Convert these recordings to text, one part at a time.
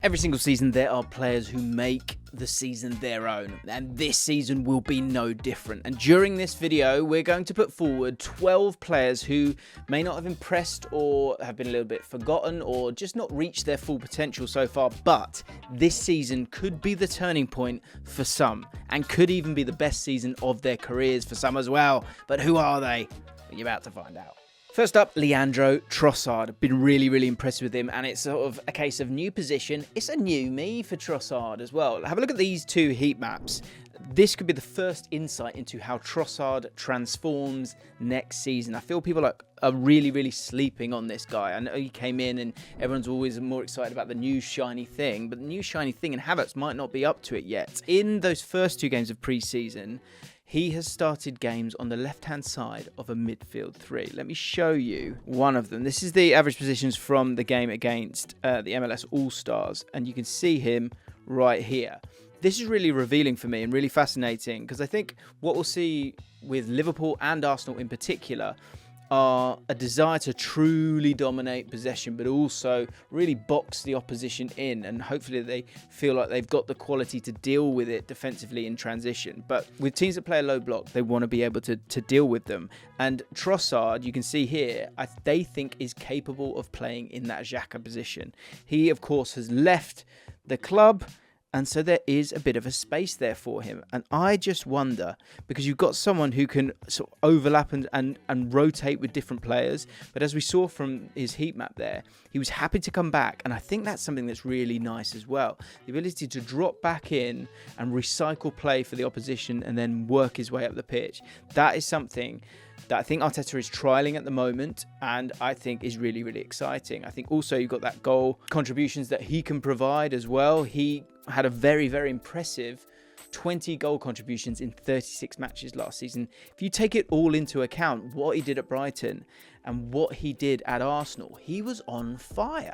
Every single season there are players who make the season their own, and this season will be no different. And during this video we're going to put forward 12 players who may not have impressed or have been a little bit forgotten or just not reached their full potential so far, but this season could be the turning point for some and could even be the best season of their careers for some as well. But who are they? You're about to find out. First up, Leandro Trossard. Been really impressed with him, and it's sort of a case of new position. It's a new me for Trossard as well. Have a look at these two heat maps. This could be the first insight into how Trossard transforms next season. I feel people are really sleeping on this guy. I know he came in and everyone's always more excited about the new shiny thing, but the new shiny thing in Havertz might not be up to it yet. In those first two games of pre-season, he has started games on the left-hand side of a midfield three. Let me show you one of them. This is the average positions from the game against the MLS All-Stars, and you can see him right here. This is really revealing for me and really fascinating, because I think what we'll see with Liverpool and Arsenal in particular are a desire to truly dominate possession, but also really box the opposition in, and hopefully they feel like they've got the quality to deal with it defensively in transition. But with teams that play a low block, they want to be able to deal with them. And Trossard, you can see here, they think is capable of playing in that Xhaka position. He, of course, has left the club, and so there is a bit of a space there for him. And I just wonder, because you've got someone who can sort of overlap and rotate with different players. But as we saw from his heat map there, he was happy to come back. And I think that's something that's really nice as well. The ability to drop back in and recycle play for the opposition and then work his way up the pitch. That is something that I think Arteta is trialling at the moment, and I think is really exciting. I think also you've got that goal contributions that he can provide as well. He had a very impressive 20 goal contributions in 36 matches last season. If you take it all into account, what he did at Brighton and what he did at Arsenal, he was on fire.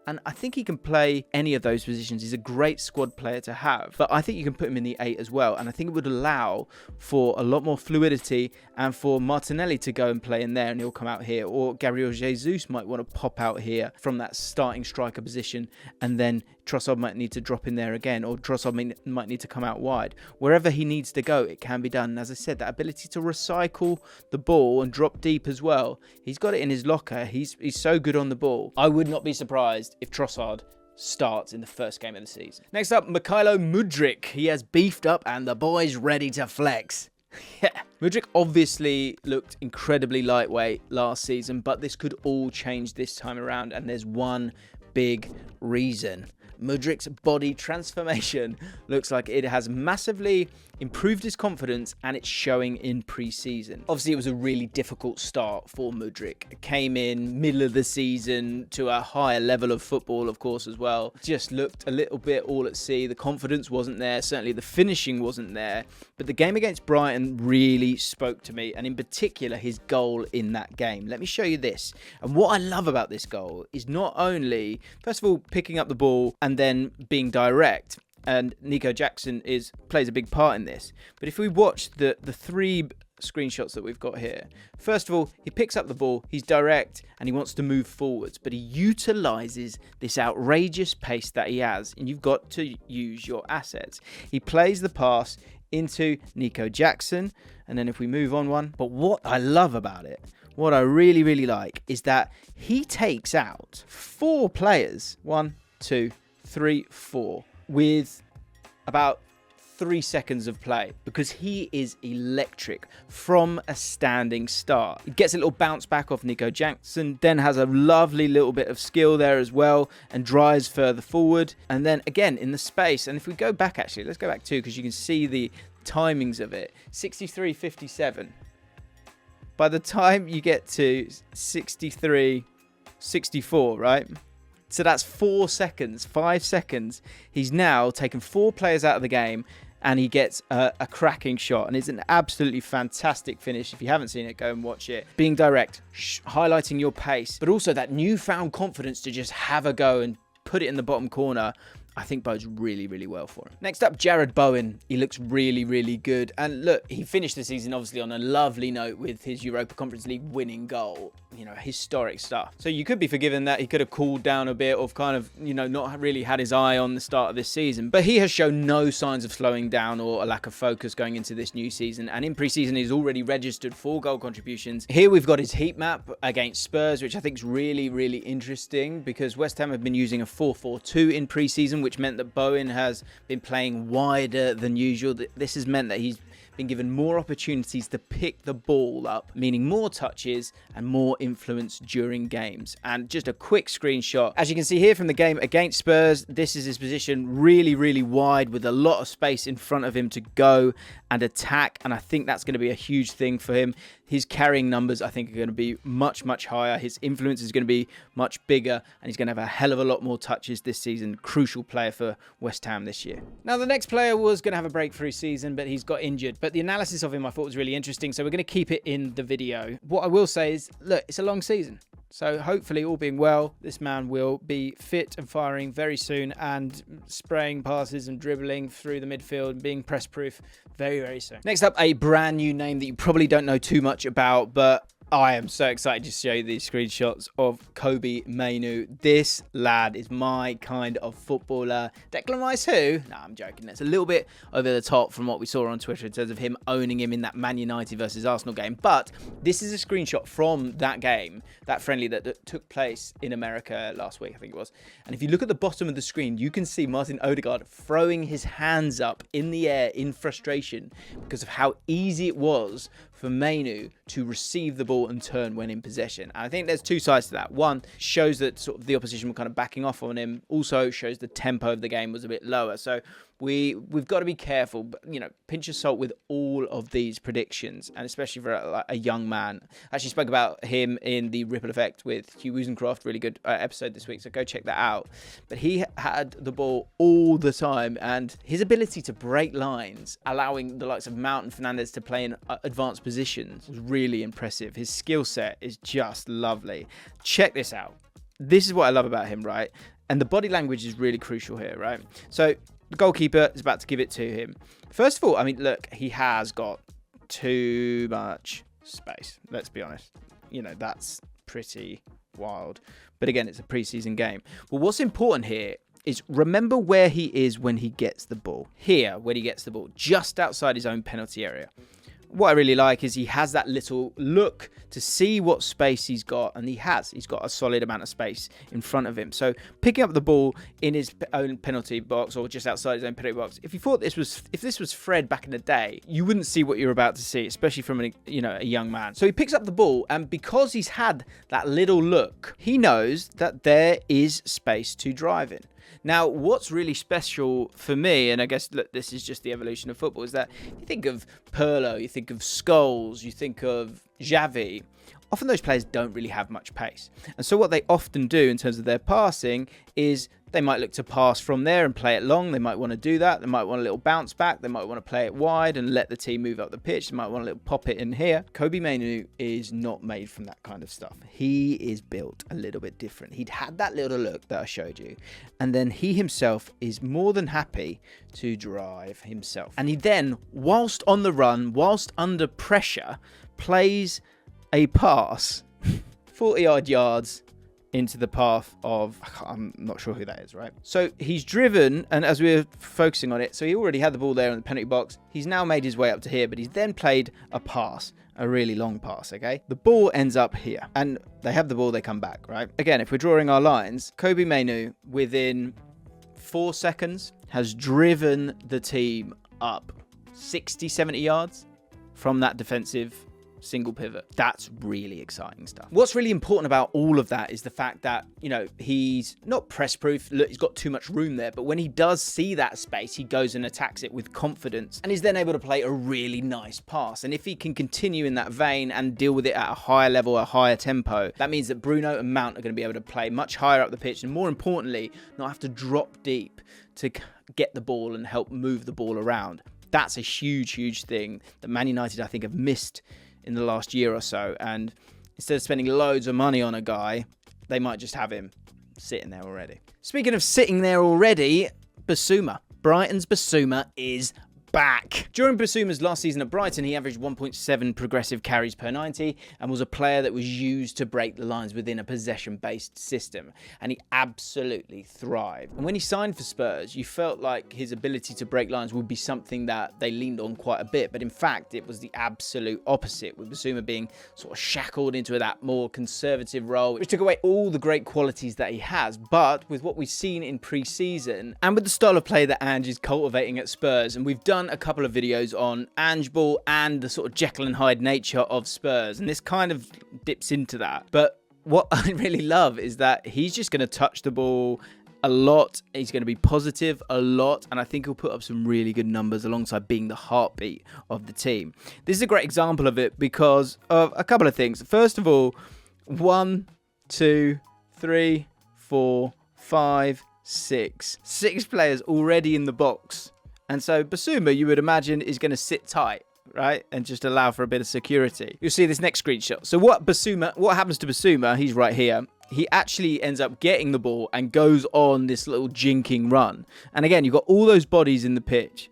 And I think he can play any of those positions. He's a great squad player to have. But I think you can put him in the 8 as well. And I think it would allow for a lot more fluidity and for Martinelli to go and play in there and he'll come out here. Or Gabriel Jesus might want to pop out here from that starting striker position. And then Trossard might need to drop in there again. Or Trossard might need to come out wide. Wherever he needs to go, it can be done. And as I said, that ability to recycle the ball and drop deep as well. He's got it in his locker. He's so good on the ball. I would not be surprised if Trossard starts in the first game of the season. Next up, Mykhailo Mudryk. He has beefed up and the boy's ready to flex. Yeah, Mudryk obviously looked incredibly lightweight last season, but this could all change this time around, and there's one big reason. Mudryk's body transformation looks like it has massively improved his confidence, and it's showing in pre-season. Obviously, it was a really difficult start for Mudryk. Came in middle of the season to a higher level of football, of course, as well. Just looked a little bit all at sea. The confidence wasn't there. Certainly the finishing wasn't there. But the game against Brighton really spoke to me, and in particular, his goal in that game. Let me show you this. And what I love about this goal is not only, first of all, picking up the ball and then being direct, and Nico Jackson plays a big part in this. But if we watch the three screenshots that we've got here, first of all, he picks up the ball, he's direct, and he wants to move forwards, but he utilises this outrageous pace that he has, and you've got to use your assets. He plays the pass into Nico Jackson, and then if we move on one, but what I love about it, what I really like, is that he takes out 4 players, 1, 2, 3, 4, with about 3 seconds of play, because he is electric from a standing start. He gets a little bounce back off Nico Jackson, then has a lovely little bit of skill there as well, and drives further forward, and then again in the space. And if we go back, actually, let's go back too, because you can see the timings of it. 63-57. By the time you get to 63-64, right? So that's 4 seconds, 5 seconds. He's now taken 4 players out of the game, and he gets a cracking shot. And it's an absolutely fantastic finish. If you haven't seen it, go and watch it. Being direct, highlighting your pace, but also that newfound confidence to just have a go and put it in the bottom corner. I think bodes really, really well for him. Next up, Jarrod Bowen. He looks really, really good. And look, he finished the season obviously on a lovely note with his Europa Conference League winning goal. You know, historic stuff. So you could be forgiven that he could have cooled down a bit, or kind of, you know, not really had his eye on the start of this season. But he has shown no signs of slowing down or a lack of focus going into this new season. And in pre-season, he's already registered 4 goal contributions. Here we've got his heat map against Spurs, which I think is really, really interesting because West Ham have been using a 4-4-2 in pre-season, which meant that Bowen has been playing wider than usual. This has meant that he's been given more opportunities to pick the ball up, meaning more touches and more influence during games. And just a quick screenshot. As you can see here from the game against Spurs, this is his position, really, really wide with a lot of space in front of him to go and attack. And I think that's going to be a huge thing for him. His carrying numbers, I think, are going to be much, much higher. His influence is going to be much bigger, and he's going to have a hell of a lot more touches this season. Crucial player for West Ham this year. Now, the next player was going to have a breakthrough season, but he's got injured. But the analysis of him I thought was really interesting, so we're going to keep it in the video. What I will say is, look, it's a long season. So hopefully, all being well, this man will be fit and firing very soon and spraying passes and dribbling through the midfield and being press-proof very, very soon. Next up, a brand new name that you probably don't know too much about, but I am so excited to show you these screenshots of Kobe Mainoo. This lad is my kind of footballer. Declan Rice who? No, I'm joking. That's a little bit over the top from what we saw on Twitter in terms of him owning him in that Man United versus Arsenal game. But this is a screenshot from that game, that friendly that took place in America last week, I think it was. And if you look at the bottom of the screen, you can see Martin Odegaard throwing his hands up in the air in frustration because of how easy it was for Mainoo to receive the ball and turn when in possession. And I think there's two sides to that. One, shows that sort of the opposition were kind of backing off on him. Also shows the tempo of the game was a bit lower. So we've got to be careful, but, you know, pinch of salt with all of these predictions, and especially for a young man. I actually spoke about him in the Ripple Effect with Hugh Woozencroft, really good episode this week, so go check that out. But he had the ball all the time, and his ability to break lines, allowing the likes of Mount and Fernandes to play in advanced positions, was really impressive. His skill set is just lovely. Check this out. This is what I love about him, right? And the body language is really crucial here, right? So the goalkeeper is about to give it to him. First of all, I mean, look, he has got too much space. Let's be honest. You know, that's pretty wild. But again, it's a preseason game. Well, what's important here is remember where he is when he gets the ball. Here, when he gets the ball, just outside his own penalty area. What I really like is he has that little look to see what space he's got, and he's got a solid amount of space in front of him. So picking up the ball in his own penalty box or just outside his own penalty box, if this was Fred back in the day, you wouldn't see what you're about to see, especially from a young man. So he picks up the ball, and because he's had that little look, he knows that there is space to drive in. Now, what's really special for me, and I guess, look, this is just the evolution of football, is that you think of Pirlo, you think of Scholes, you think of Xavi. Often those players don't really have much pace. And so what they often do in terms of their passing is they might look to pass from there and play it long. They might want to do that. They might want a little bounce back. They might want to play it wide and let the team move up the pitch. They might want a little pop it in here. Kobe Mainoo is not made from that kind of stuff. He is built a little bit different. He'd had that little look that I showed you. And then he himself is more than happy to drive himself. And he then, whilst on the run, whilst under pressure, plays a pass 40-odd yards into the path of, I'm not sure who that is, right? So he's driven, and as we're focusing on it, so he already had the ball there in the penalty box. He's now made his way up to here, but he's then played a pass, a really long pass, okay? The ball ends up here, and they have the ball, they come back, right? Again, if we're drawing our lines, Kobe Mainoo, within 4 seconds, has driven the team up 60, 70 yards from that defensive single pivot. That's really exciting stuff. What's really important about all of that is the fact that, he's not press proof. Look, he's got too much room there, but when he does see that space, he goes and attacks it with confidence and is then able to play a really nice pass. And if he can continue in that vein and deal with it at a higher level, a higher tempo, that means that Bruno and Mount are going to be able to play much higher up the pitch and, more importantly, not have to drop deep to get the ball and help move the ball around. That's a huge, huge thing that Man United, I think, have missed in the last year or so, and instead of spending loads of money on a guy, they might just have him sitting there already. Speaking of sitting there already, Bissouma. Brighton's Bissouma is back. During Bissouma's last season at Brighton, he averaged 1.7 progressive carries per 90 and was a player that was used to break the lines within a possession-based system, and he absolutely thrived. And when he signed for Spurs, you felt like his ability to break lines would be something that they leaned on quite a bit, but in fact, it was the absolute opposite, with Bissouma being sort of shackled into that more conservative role, which took away all the great qualities that he has. But with what we've seen in pre-season, and with the style of play that Ange is cultivating at Spurs, and we've done a couple of videos on Ange Ball and the sort of Jekyll and Hyde nature of Spurs, and this kind of dips into that. But what I really love is that he's just going to touch the ball a lot, he's going to be positive a lot, and I think he'll put up some really good numbers alongside being the heartbeat of the team. This is a great example of it because of a couple of things. First of all, 1, 2, 3, 4, 5, 6 players already in the box. And so Bissouma, you would imagine, is going to sit tight, right? And just allow for a bit of security. You'll see this next screenshot. So what happens to Bissouma, he's right here. He actually ends up getting the ball and goes on this little jinking run. And again, you've got all those bodies on the pitch.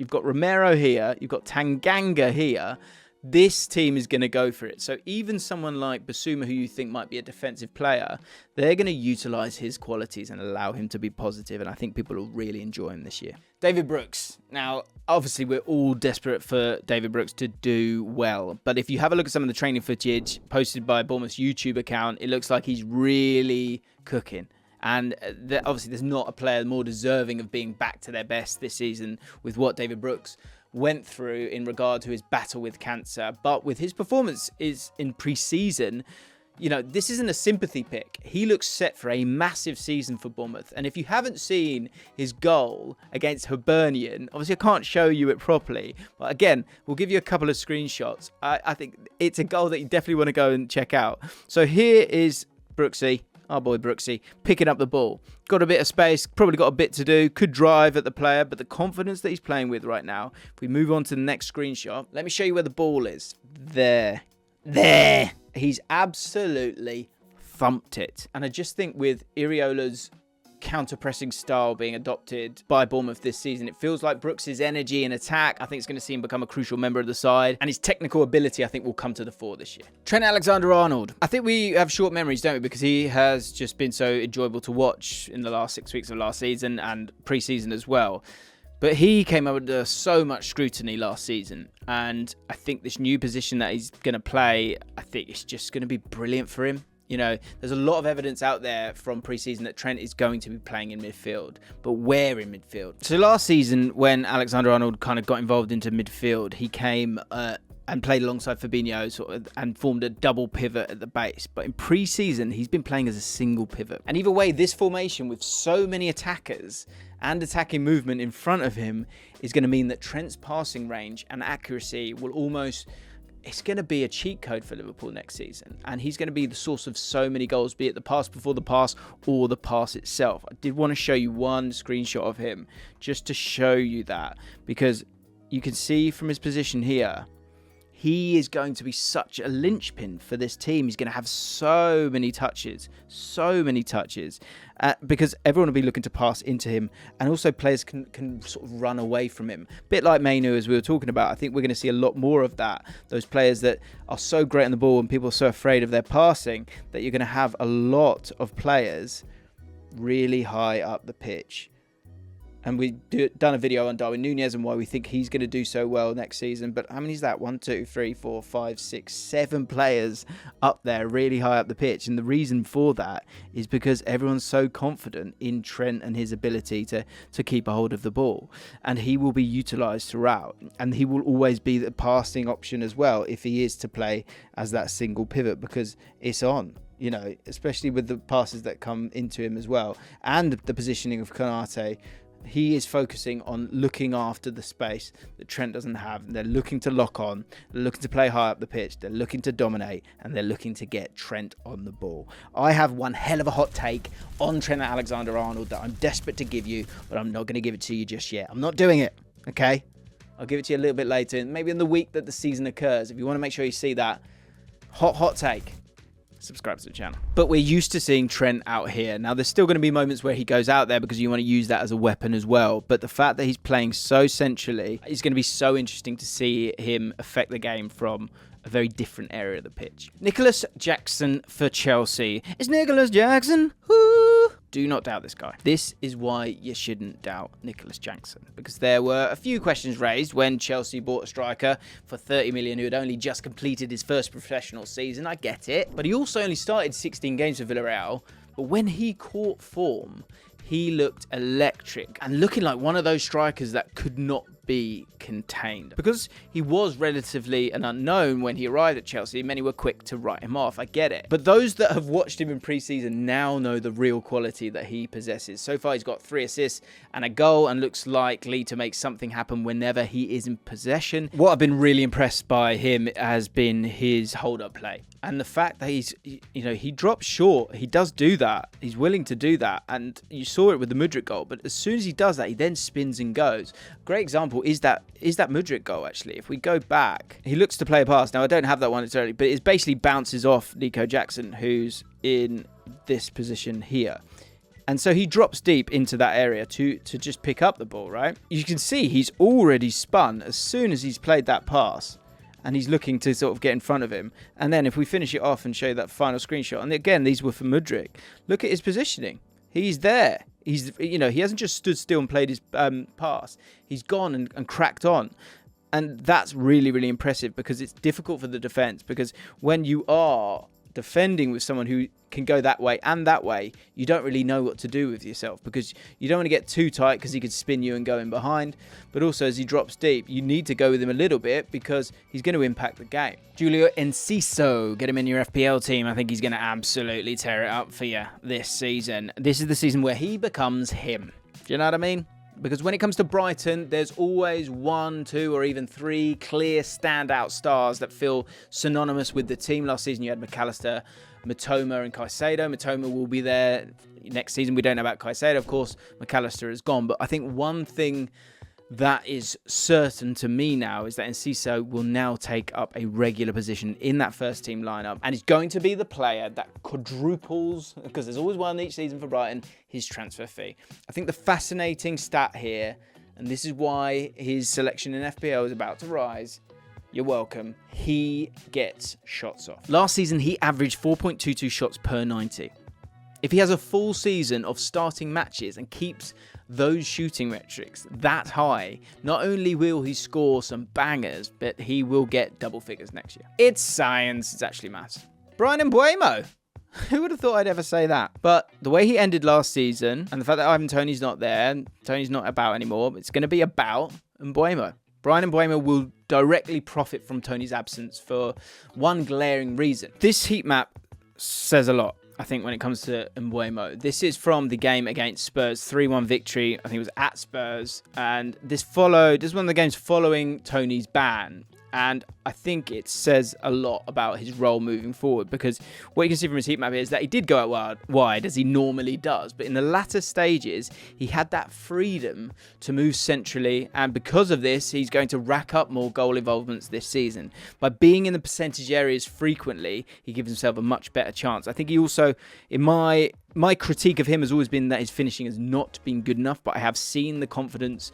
You've got Romero here. You've got Tanganga here. This team is going to go for it. So even someone like Bissouma, who you think might be a defensive player, they're going to utilise his qualities and allow him to be positive. And I think people will really enjoy him this year. David Brooks. Now, obviously, we're all desperate for David Brooks to do well. But if you have a look at some of the training footage posted by Bournemouth's YouTube account, it looks like he's really cooking. And obviously, there's not a player more deserving of being back to their best this season with what David Brooks went through in regard to his battle with cancer. But with his performance in pre-season, you know, this isn't a sympathy pick. He looks set for a massive season for Bournemouth. And if you haven't seen his goal against Hibernian, obviously I can't show you it properly, but again, we'll give you a couple of screenshots. I think it's a goal that you definitely want to go and check out. So here is Brooksy, our boy Brooksy, picking up the ball. Got a bit of space, probably got a bit to do, could drive at the player, but the confidence that he's playing with right now. If we move on to the next screenshot, let me show you where the ball is. There. He's absolutely thumped it. And I just think with Iriola's counter-pressing style being adopted by Bournemouth this season, it feels like Brooks' energy and attack, I think it's going to see him become a crucial member of the side, and his technical ability, I think, will come to the fore this year. Trent Alexander-Arnold. I think we have short memories, don't we, because he has just been so enjoyable to watch in the last 6 weeks of last season and pre-season as well. But he came up under so much scrutiny last season, and I think this new position that he's going to play, I think it's just going to be brilliant for him. You know, there's a lot of evidence out there from pre-season that Trent is going to be playing in midfield, but where in midfield? So last season, when Alexander-Arnold kind of got involved into midfield, he came and played alongside Fabinho and formed a double pivot at the base. But in pre-season, he's been playing as a single pivot. And either way, this formation with so many attackers and attacking movement in front of him is going to mean that Trent's passing range and accuracy will almost... It's going to be a cheat code for Liverpool next season. And he's going to be the source of so many goals, be it the pass before the pass or the pass itself. I did want to show you one screenshot of him just to show you that, because you can see from his position here, he is going to be such a linchpin for this team. He's going to have so many touches, because everyone will be looking to pass into him, and also players can sort of run away from him. A bit like Mainu, as we were talking about. I think we're going to see a lot more of that. Those players that are so great on the ball and people are so afraid of their passing that you're going to have a lot of players really high up the pitch. And we've done a video on Darwin Núñez and why we think he's going to do so well next season. But how many is that? 1, 2, 3, 4, 5, 6, 7 players up there, really high up the pitch. And the reason for that is because everyone's so confident in Trent and his ability to keep a hold of the ball. And he will be utilised throughout. And he will always be the passing option as well if he is to play as that single pivot, because it's on. You know, especially with the passes that come into him as well. And the positioning of Konaté. He is focusing on looking after the space that Trent doesn't have. They're looking to lock on. They're looking to play high up the pitch. They're looking to dominate. And they're looking to get Trent on the ball. I have one hell of a hot take on Trent Alexander-Arnold that I'm desperate to give you, but I'm not going to give it to you just yet. I'm not doing it, okay? I'll give it to you a little bit later, maybe in the week that the season occurs. If you want to make sure you see that. Hot take. subscribe to the channel. But we're used to seeing Trent out here. Now, there's still going to be moments where he goes out there because you want to use that as a weapon as well. But the fact that he's playing so centrally is going to be so interesting to see him affect the game from a very different area of the pitch. Nicholas Jackson for Chelsea. Is Nicholas Jackson? Woo! Do not doubt this guy. This is why you shouldn't doubt Nicholas Jackson, because there were a few questions raised when Chelsea bought a striker for 30 million who had only just completed his first professional season. I get it, but he also only started 16 games for Villarreal. But when he caught form, he looked electric and looking like one of those strikers that could not be contained. Because he was relatively an unknown when he arrived at Chelsea, many were quick to write him off. I get it. But those that have watched him in pre-season now know the real quality that he possesses. So far, he's got 3 assists and a goal and looks likely to make something happen whenever he is in possession. What I've been really impressed by him has been his hold-up play. And the fact that he drops short, he does do that. He's willing to do that. And you saw it with the Mudryk goal. But as soon as he does that, he then spins and goes. Great example is that Mudryk goal, actually. If we go back, he looks to play a pass. Now, I don't have that one necessarily, but it basically bounces off Nico Jackson, who's in this position here. And so he drops deep into that area to just pick up the ball, right? You can see he's already spun as soon as he's played that pass. And he's looking to sort of get in front of him. And then if we finish it off and show that final screenshot, and again, these were for Mudryk, look at his positioning. He's there. He hasn't just stood still and played his pass. He's gone and cracked on. And that's really, really impressive because it's difficult for the defence. Because when you are defending with someone who can go that way and that way, you don't really know what to do with yourself because you don't want to get too tight because he could spin you and go in behind. But also, as he drops deep, you need to go with him a little bit because he's going to impact the game. Julio Enciso, get him in your FPL team. I think he's going to absolutely tear it up for you this season. This is the season where he becomes him. Do you know what I mean? Because when it comes to Brighton, there's always 1, 2, or even 3 clear standout stars that feel synonymous with the team. Last season, you had McAllister, Matoma, and Caicedo. Matoma will be there next season. We don't know about Caicedo. Of course, McAllister is gone. But I think one thing that is certain to me now is that Enciso will now take up a regular position in that first team lineup and he's going to be the player that quadruples, because there's always one each season for Brighton, his transfer fee. I think the fascinating stat here, and this is why his selection in FPL is about to rise, you're welcome, he gets shots off. Last season, he averaged 4.22 shots per 90. If he has a full season of starting matches and keeps those shooting metrics that high, not only will he score some bangers, but he will get double figures next year. It's science, it's actually maths. Brian Mbeumo. Who would have thought I'd ever say that? But the way he ended last season, and the fact that Ivan Toney's not there, and Toney's not about anymore, it's going to be about Mbeumo. Brian Mbeumo will directly profit from Toney's absence for one glaring reason. This heat map says a lot, I think, when it comes to Mbeumo. This is from the game against Spurs, 3-1 victory. I think it was at Spurs. And this is one of the games following Toney's ban. And I think it says a lot about his role moving forward, because what you can see from his heat map is that he did go out wide as he normally does, but in the latter stages he had that freedom to move centrally, and because of this he's going to rack up more goal involvements this season. By being in the percentage areas frequently, he gives himself a much better chance. I think he also, in my critique of him has always been that his finishing has not been good enough, but I have seen the confidence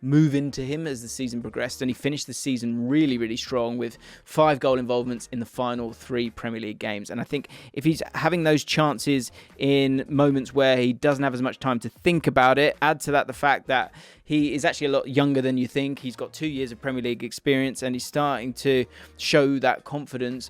move into him as the season progressed, and he finished the season really, really strong with 5 goal involvements in the final 3 Premier League games. And I think if he's having those chances in moments where he doesn't have as much time to think about it, add to that the fact that he is actually a lot younger than you think. He's got 2 years of Premier League experience and he's starting to show that confidence,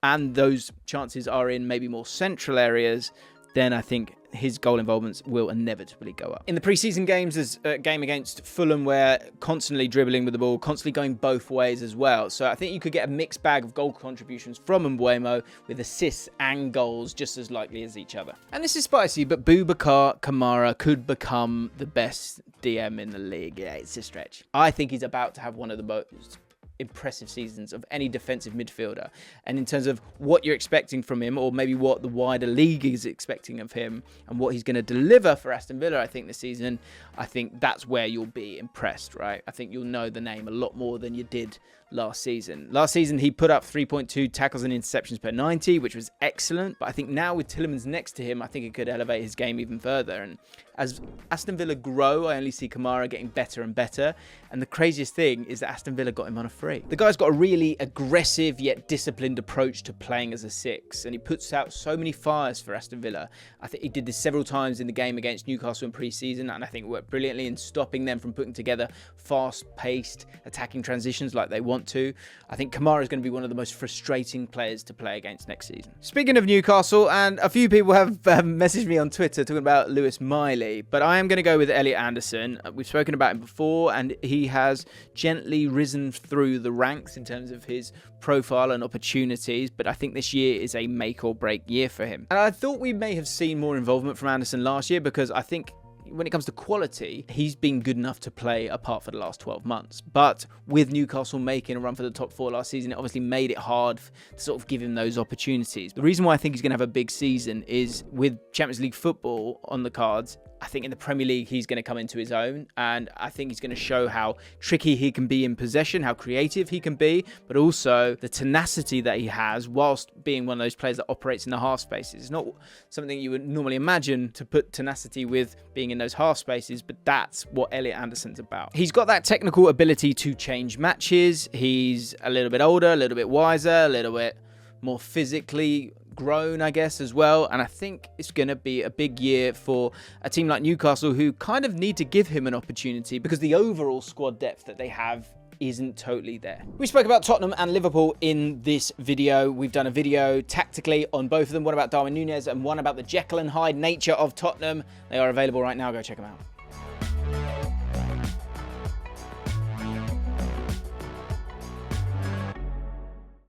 and those chances are in maybe more central areas, then I think his goal involvements will inevitably go up. In the preseason games, there's a game against Fulham where constantly dribbling with the ball, constantly going both ways as well. So I think you could get a mixed bag of goal contributions from Mbeumo, with assists and goals just as likely as each other. And this is spicy, but Boubacar Kamara could become the best DM in the league. Yeah, it's a stretch. I think he's about to have one of the most impressive seasons of any defensive midfielder, and in terms of what you're expecting from him, or maybe what the wider league is expecting of him and what he's going to deliver for Aston Villa, I think this season, I think that's where you'll be impressed, right? I think you'll know the name a lot more than you did last season. Last season, he put up 3.2 tackles and interceptions per 90, which was excellent. But I think now with Tielemans next to him, I think it could elevate his game even further. And as Aston Villa grow, I only see Kamara getting better and better. And the craziest thing is that Aston Villa got him on a free. The guy's got a really aggressive yet disciplined approach to playing as a 6. And he puts out so many fires for Aston Villa. I think he did this several times in the game against Newcastle in pre-season. And I think it worked brilliantly in stopping them from putting together fast-paced attacking transitions like they want to. I think Kamara is going to be one of the most frustrating players to play against next season. Speaking of Newcastle, and a few people have messaged me on Twitter talking about Lewis Miley, but I am going to go with Elliot Anderson. We've spoken about him before, and he has gently risen through the ranks in terms of his profile and opportunities, but I think this year is a make or break year for him. And I thought we may have seen more involvement from Anderson last year, because I think when it comes to quality, he's been good enough to play apart for the last 12 months. But with Newcastle making a run for the top 4 last season, it obviously made it hard to sort of give him those opportunities. The reason why I think he's going to have a big season is with Champions League football on the cards. I think in the Premier League, he's going to come into his own, and I think he's going to show how tricky he can be in possession, how creative he can be, but also the tenacity that he has whilst being one of those players that operates in the half spaces. It's not something you would normally imagine to put tenacity with being in those half spaces, but that's what Elliot Anderson's about. He's got that technical ability to change matches. He's a little bit older, a little bit wiser, a little bit more physically grown, I guess, as well. And I think it's going to be a big year for a team like Newcastle, who kind of need to give him an opportunity because the overall squad depth that they have isn't totally there. We spoke about Tottenham and Liverpool in this video. We've done a video tactically on both of them, one about Darwin Núñez and one about the Jekyll and Hyde nature of Tottenham. They are available right now. Go check them out.